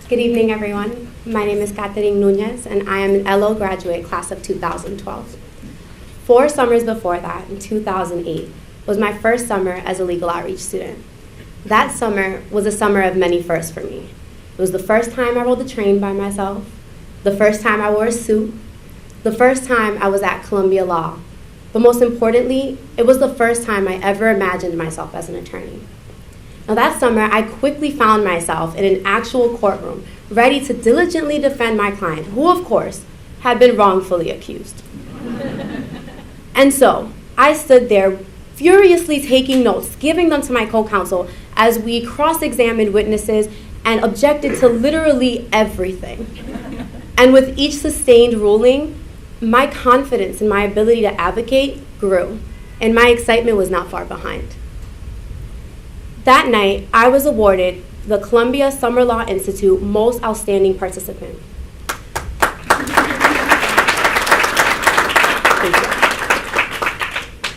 Good evening, everyone. My name is Catherine Nunez, and I am an LO graduate, class of 2012. 4 summers before that, in 2008, was my first summer as a legal outreach student. That summer was a summer of many firsts for me. It was the first time I rode the train by myself, the first time I wore a suit, the first time I was at Columbia Law, but most importantly, it was the first time I ever imagined myself as an attorney. Now that summer, I quickly found myself in an actual courtroom, ready to diligently defend my client, who of course had been wrongfully accused. And so, I stood there furiously taking notes, giving them to my co-counsel as we cross-examined witnesses and objected to literally everything. And with each sustained ruling, my confidence in my ability to advocate grew, and my excitement was not far behind. That night, I was awarded the Columbia Summer Law Institute Most Outstanding Participant.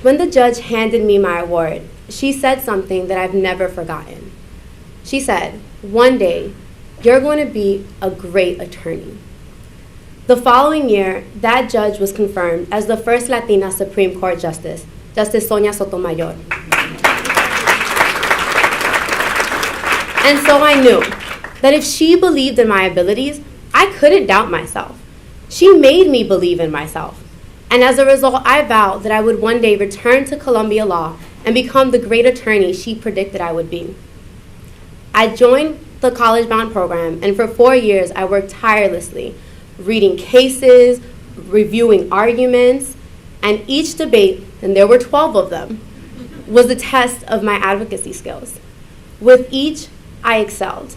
When the judge handed me my award, she said something that I've never forgotten. She said, "One day, you're going to be a great attorney." The following year, that judge was confirmed as the first Latina Supreme Court Justice, Justice Sonia Sotomayor. And so I knew that if she believed in my abilities, I couldn't doubt myself. She made me believe in myself. And as a result, I vowed that I would one day return to Columbia Law and become the great attorney she predicted I would be. I joined the college-bound program, and for 4 years, I worked tirelessly, reading cases, reviewing arguments, and each debate, and there were 12 of them, was a test of my advocacy skills. With each, I excelled.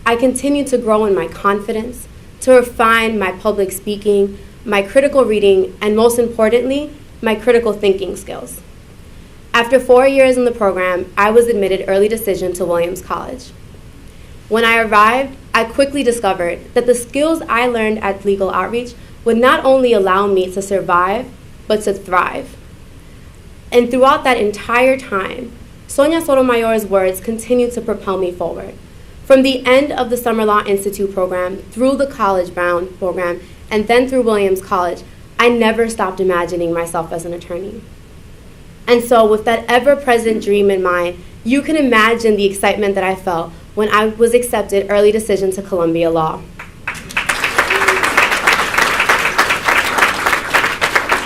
I continued to grow in my confidence, to refine my public speaking, my critical reading, and most importantly, my critical thinking skills. After 4 years in the program, I was admitted early decision to Williams College. When I arrived, I quickly discovered that the skills I learned at legal outreach would not only allow me to survive, but to thrive. And throughout that entire time, Sonia Sotomayor's words continued to propel me forward. From the end of the Summer Law Institute program, through the college-bound program, and then through Williams College, I never stopped imagining myself as an attorney. And so with that ever-present dream in mind, you can imagine the excitement that I felt when I was accepted early decision to Columbia Law.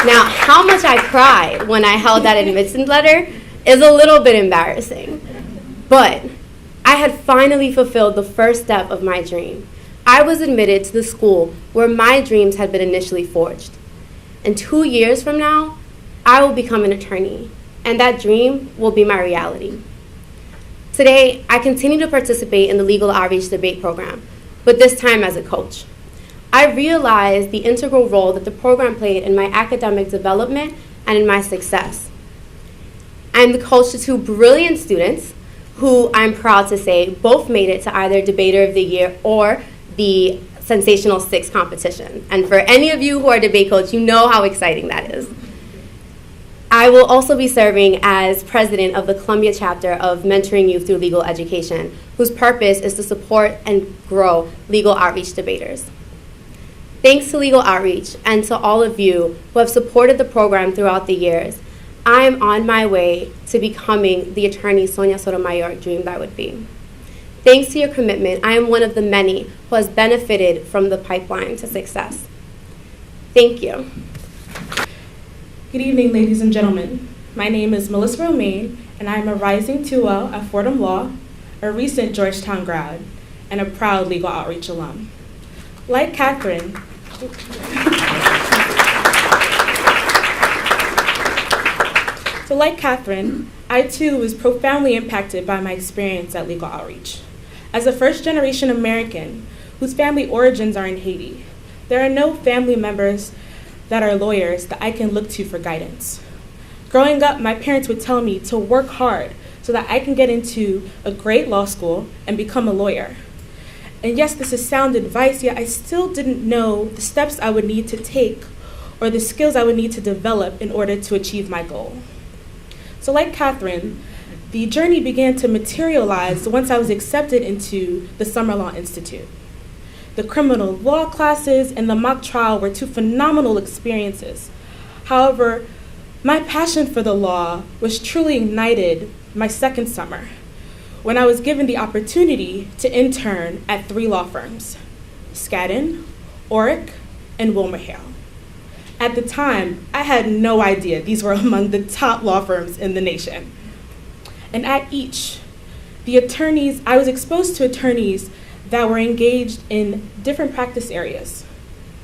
Now, how much I cried when I held that admission letter is a little bit embarrassing. But I had finally fulfilled the first step of my dream. I was admitted to the school where my dreams had been initially forged. And 2 years from now, I will become an attorney, and that dream will be my reality. Today, I continue to participate in the Legal Outreach Debate Program, but this time as a coach. I realized the integral role that the program played in my academic development and in my success. I'm the coach to 2 brilliant students who I'm proud to say both made it to either Debater of the Year or the Sensational 6 competition. And for any of you who are debate coach, you know how exciting that is. I will also be serving as president of the Columbia chapter of Mentoring Youth Through Legal Education, whose purpose is to support and grow legal outreach debaters. Thanks to Legal Outreach and to all of you who have supported the program throughout the years, I am on my way to becoming the attorney Sonia Sotomayor dreamed I would be. Thanks to your commitment, I am one of the many who has benefited from the pipeline to success. Thank you. Good evening, ladies and gentlemen. My name is Melissa Romaine, and I am a rising 2L at Fordham Law, a recent Georgetown grad, and a proud legal outreach alum. Like Catherine, I too was profoundly impacted by my experience at Legal Outreach. As a first-generation American whose family origins are in Haiti, there are no family members that are lawyers that I can look to for guidance. Growing up, my parents would tell me to work hard so that I can get into a great law school and become a lawyer. And yes, this is sound advice, yet I still didn't know the steps I would need to take or the skills I would need to develop in order to achieve my goal. So like Catherine, the journey began to materialize once I was accepted into the Summer Law Institute. The criminal law classes and the mock trial were two phenomenal experiences. However, my passion for the law was truly ignited my second summer, when I was given the opportunity to intern at 3 law firms: Skadden, Orrick, and WilmerHale. At the time, I had no idea these were among the top law firms in the nation. And at each, I was exposed to attorneys that were engaged in different practice areas.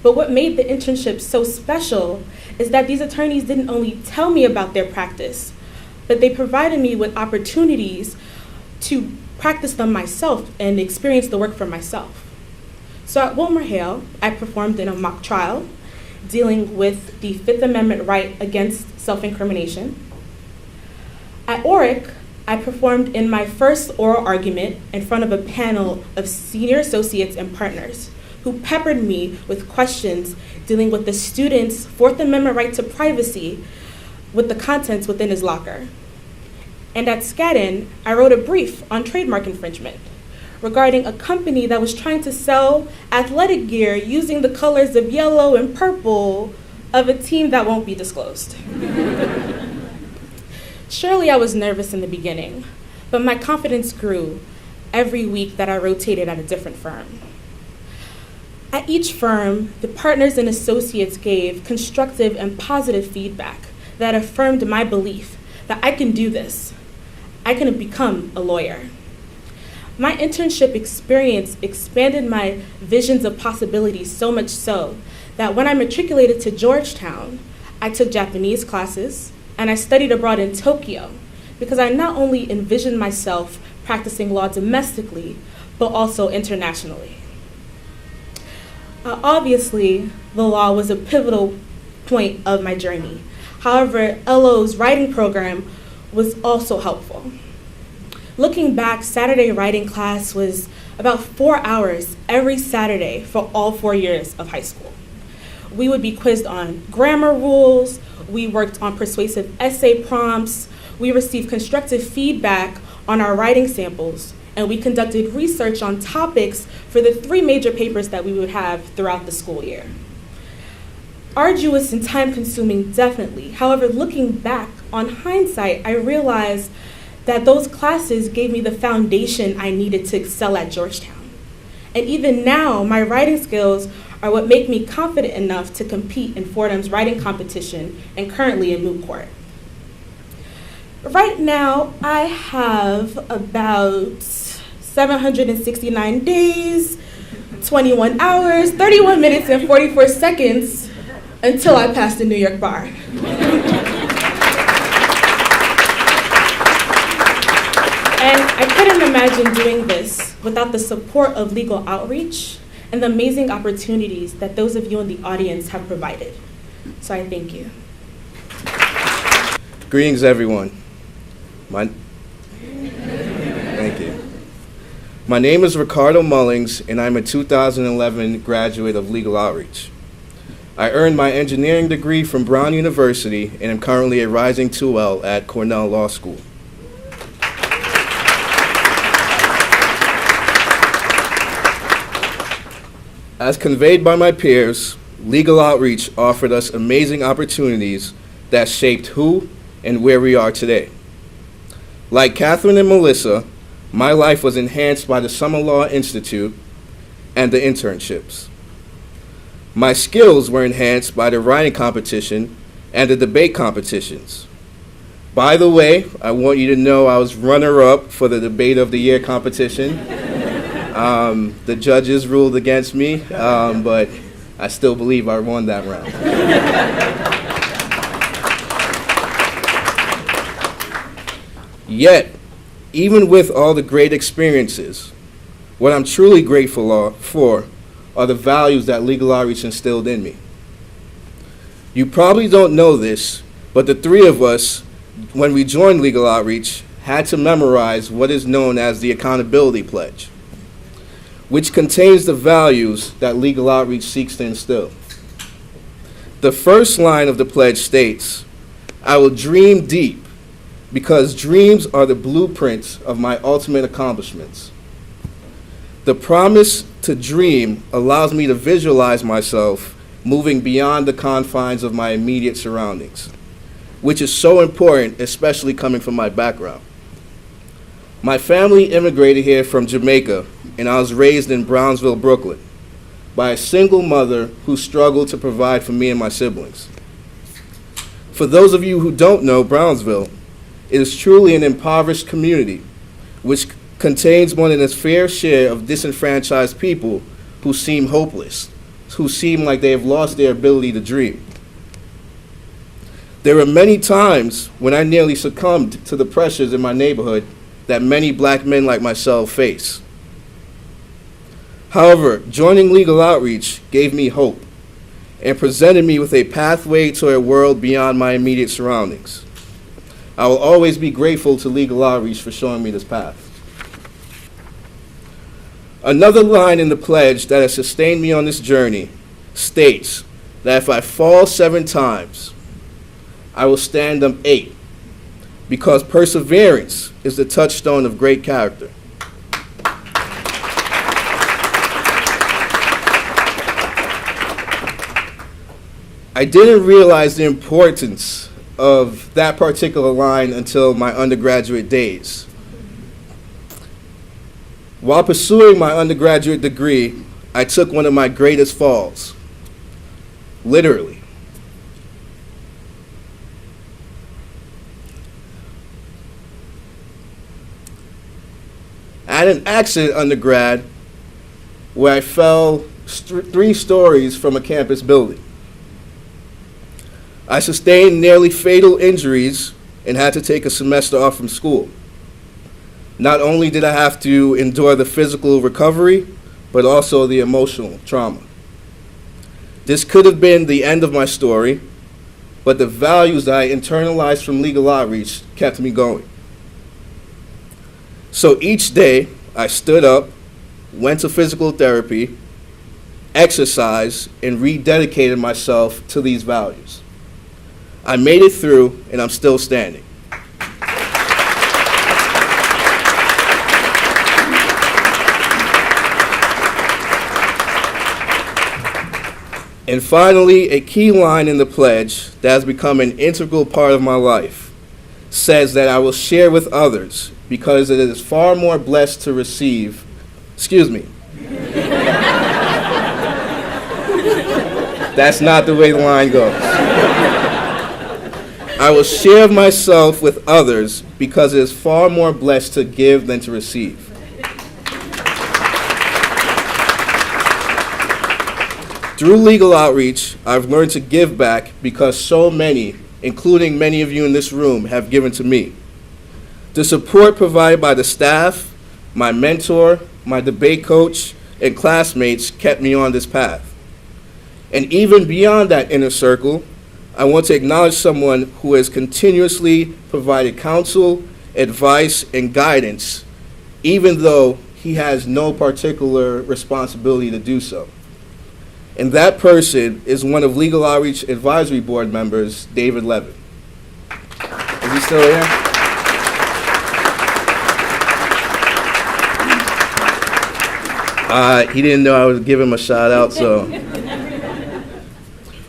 But what made the internship so special is that these attorneys didn't only tell me about their practice, but they provided me with opportunities to practice them myself and experience the work for myself. So at WilmerHale, I performed in a mock trial dealing with the Fifth Amendment right against self-incrimination. At Orrick, I performed in my first oral argument in front of a panel of senior associates and partners who peppered me with questions dealing with the student's Fourth Amendment right to privacy with the contents within his locker. And at Skadden, I wrote a brief on trademark infringement regarding a company that was trying to sell athletic gear using the colors of yellow and purple of a team that won't be disclosed. Surely I was nervous in the beginning, but my confidence grew every week that I rotated at a different firm. At each firm, the partners and associates gave constructive and positive feedback that affirmed my belief that I can do this. I can become a lawyer. My internship experience expanded my visions of possibilities so much so that when I matriculated to Georgetown, I took Japanese classes and I studied abroad in Tokyo because I not only envisioned myself practicing law domestically, but also internationally. Obviously, the law was a pivotal point of my journey. However, LO's writing program was also helpful. Looking back, Saturday writing class was about 4 hours every Saturday for all 4 years of high school. We would be quizzed on grammar rules, we worked on persuasive essay prompts, we received constructive feedback on our writing samples, and we conducted research on topics for the 3 major papers that we would have throughout the school year. Arduous and time-consuming, definitely. However, looking back on hindsight, I realized that those classes gave me the foundation I needed to excel at Georgetown. And even now, my writing skills are what make me confident enough to compete in Fordham's writing competition and currently in moot court. Right now, I have about 769 days, 21 hours, 31 minutes, and 44 seconds until I pass the New York bar. And I couldn't imagine doing this without the support of legal outreach and the amazing opportunities that those of you in the audience have provided. So I thank you. Greetings, everyone. Thank you. My name is Ricardo Mullings, and I'm a 2011 graduate of Legal Outreach. I earned my engineering degree from Brown University and am currently a rising 2L at Cornell Law School. As conveyed by my peers, Legal Outreach offered us amazing opportunities that shaped who and where we are today. Like Catherine and Melissa, my life was enhanced by the Summer Law Institute and the internships. My skills were enhanced by the writing competition and the debate competitions. By the way, I want you to know I was runner-up for the Debate of the Year competition. The judges ruled against me, but I still believe I won that round. Yet, even with all the great experiences, what I'm truly grateful for are the values that Legal Outreach instilled in me. You probably don't know this, but the 3 of us, when we joined Legal Outreach, had to memorize what is known as the Accountability Pledge, which contains the values that Legal Outreach seeks to instill. The first line of the pledge states, "I will dream deep, because dreams are the blueprints of my ultimate accomplishments." The promise to dream allows me to visualize myself moving beyond the confines of my immediate surroundings, which is so important, especially coming from my background. My family immigrated here from Jamaica, and I was raised in Brownsville, Brooklyn, by a single mother who struggled to provide for me and my siblings. For those of you who don't know Brownsville, it is truly an impoverished community, which contains more than its fair share of disenfranchised people who seem hopeless, who seem like they have lost their ability to dream. There were many times when I nearly succumbed to the pressures in my neighborhood that many black men like myself face. However, joining Legal Outreach gave me hope and presented me with a pathway to a world beyond my immediate surroundings. I will always be grateful to Legal Outreach for showing me this path. Another line in the pledge that has sustained me on this journey states that if I fall 7 times, I will stand up 8, because perseverance is the touchstone of great character. I didn't realize the importance of that particular line until my undergraduate days. While pursuing my undergraduate degree, I took one of my greatest falls, literally. I had an accident undergrad where I fell 3 stories from a campus building. I sustained nearly fatal injuries and had to take a semester off from school. Not only did I have to endure the physical recovery, but also the emotional trauma. This could have been the end of my story, but the values that I internalized from Legal Outreach kept me going. So each day, I stood up, went to physical therapy, exercised, and rededicated myself to these values. I made it through, and I'm still standing. And finally, a key line in the pledge that has become an integral part of my life says that I will share with others because it is far more blessed to receive. Excuse me. That's not the way the line goes. I will share myself with others because it is far more blessed to give than to receive. Through Legal Outreach, I've learned to give back because so many, including many of you in this room, have given to me. The support provided by the staff, my mentor, my debate coach, and classmates kept me on this path. And even beyond that inner circle, I want to acknowledge someone who has continuously provided counsel, advice, and guidance, even though he has no particular responsibility to do so. And that person is one of Legal Outreach Advisory Board members, David Levin. Is he still here? He didn't know I would give him a shout out, so.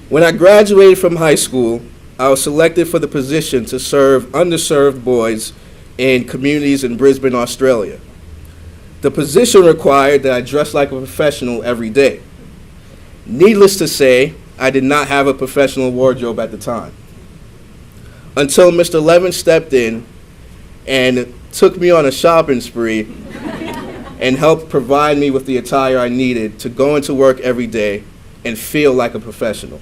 When I graduated from high school, I was selected for the position to serve underserved boys in communities in Brisbane, Australia. The position required that I dress like a professional every day. Needless to say, I did not have a professional wardrobe at the time. Until Mr. Levin stepped in and took me on a shopping spree and helped provide me with the attire I needed to go into work every day and feel like a professional.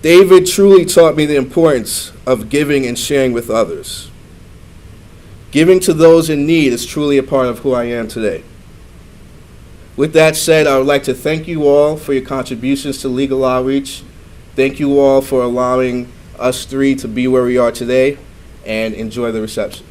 David truly taught me the importance of giving and sharing with others. Giving to those in need is truly a part of who I am today. With that said, I would like to thank you all for your contributions to Legal Outreach. Thank you all for allowing us 3 to be where we are today, and enjoy the reception.